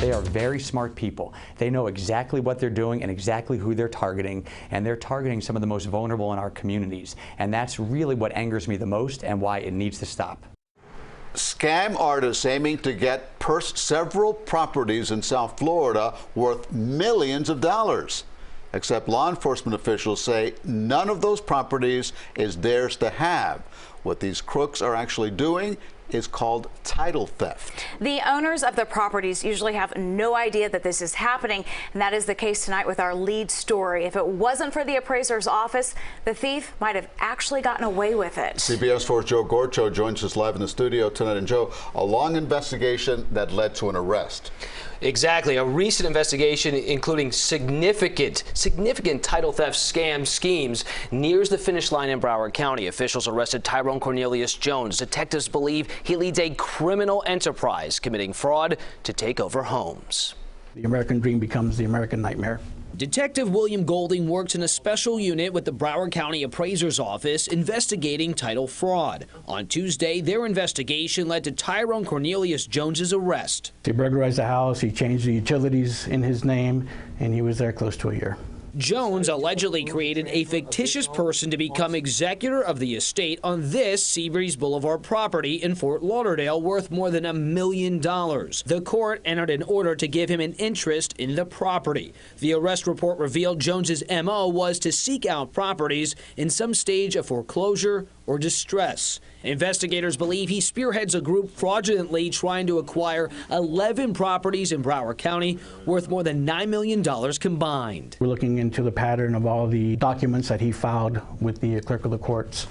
They are very smart people. They know exactly what they're doing and exactly who they're targeting, and they're targeting some of the most vulnerable in our communities. And that's really what angers me the most and why it needs to stop. Scam artists aiming to get several properties in South Florida worth millions of dollars. Except law enforcement officials say none of those properties is theirs to have. What these crooks are actually doing is called title theft. The owners of the properties usually have no idea that this is happening, and that is the case tonight with our lead story. If it wasn't for the appraiser's office, the thief might have actually gotten away with it. CBS 4's Joe Gorchow joins us live in the studio tonight. And Joe, a long investigation that led to an arrest. Exactly. A recent investigation including significant title theft scam schemes nears the finish line in Broward County. Officials arrested Tyrone Cornelius Jones. Detectives believe he leads a criminal enterprise committing fraud to take over homes. The American dream becomes the American nightmare. Detective William Golding works in a special unit with the Broward County Appraiser's Office investigating title fraud. On Tuesday, their investigation led to Tyrone Cornelius Jones's arrest. He burglarized the house, he changed the utilities in his name, and he was there close to a year. Jones allegedly created a fictitious person to become executor of the estate on this Seabreeze Boulevard property in Fort Lauderdale worth more than $1 million. The court entered an order to give him an interest in the property. The arrest report revealed Jones's MO was to seek out properties in some stage of foreclosure or distress. Investigators believe he spearheads a group fraudulently trying to acquire 11 properties in Broward County worth more than $9 million combined. We're looking into the pattern of all the documents that he filed with the clerk of the courts,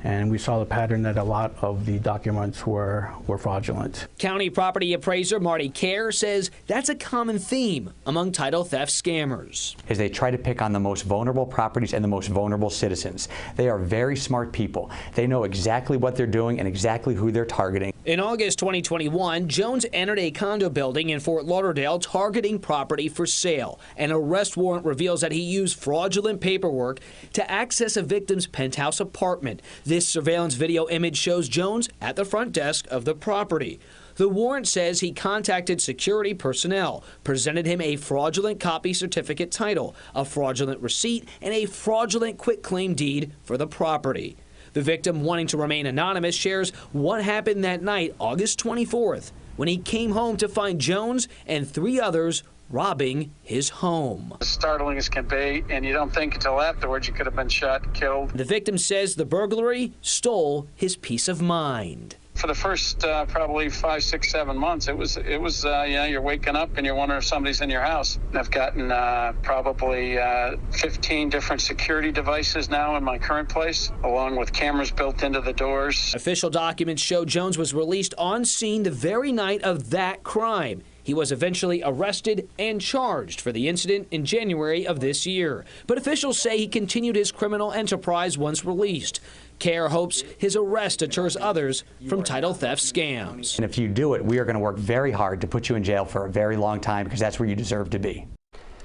and we saw the pattern that a lot of the documents were fraudulent. County property appraiser Marty Kerr says that's a common theme among title theft scammers. Is they try to pick on the most vulnerable properties and the most vulnerable citizens. They are very smart people. They know exactly what they're doing and exactly who they're targeting. In August 2021, Jones entered a condo building in Fort Lauderdale targeting property for sale. An arrest warrant reveals that he used fraudulent paperwork to access a victim's penthouse apartment. This surveillance video image shows Jones at the front desk of the property. The warrant says he contacted security personnel, presented him a fraudulent copy certificate title, a fraudulent receipt, and a fraudulent quitclaim deed for the property. The victim, wanting to remain anonymous, shares what happened that night, August 24th, when he came home to find Jones and 3 others robbing his home. Startling as can be, and you don't think until afterwards you could have been shot and killed. The victim says the burglary stole his peace of mind. For the first probably 5, 6, 7 months, it was you're waking up and you're wondering if somebody's in your house. I've gotten probably 15 different security devices now in my current place, along with cameras built into the doors. Official documents show Jones was released on scene the very night of that crime. He was eventually arrested and charged for the incident in January of this year. But officials say he continued his criminal enterprise once released. Kerr hopes his arrest deters others from title theft scams. And if you do it, we are going to work very hard to put you in jail for a very long time, because that's where you deserve to be.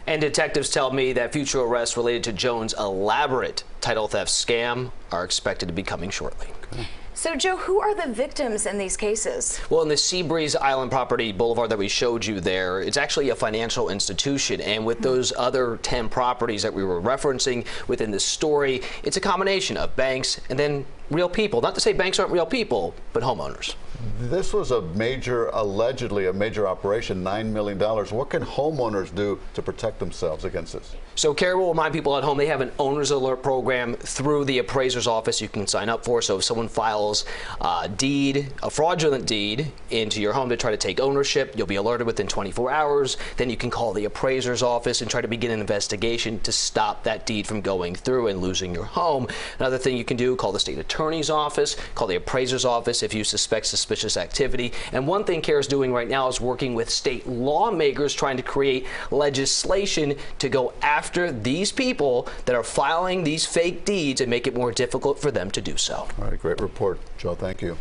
And detectives tell me that future arrests related to Jones' elaborate title theft scam are expected to be coming shortly. Okay. So, Joe, who are the victims in these cases? Well, in the Seabreeze Island property boulevard that we showed you there, it's actually a financial institution. And with those other 10 properties that we were referencing within this story, it's a combination of banks and then real people. Not to say banks aren't real people, but homeowners. This was allegedly a major operation, $9 million. What can homeowners do to protect themselves against this? So Kerr will remind people at home they have an owner's alert program through the appraiser's office you can sign up for. So if someone files a fraudulent deed into your home to try to take ownership, you'll be alerted within 24 hours. Then you can call the appraiser's office and try to begin an investigation to stop that deed from going through and losing your home. Another thing you can do, call the state attorney's office, call the appraiser's office if you suspect suspicious activity. And one thing Kerr is doing right now is working with state lawmakers trying to create legislation to go after these people that are filing these fake deeds and make it more difficult for them to do so. All right, great report, Joe. Thank you.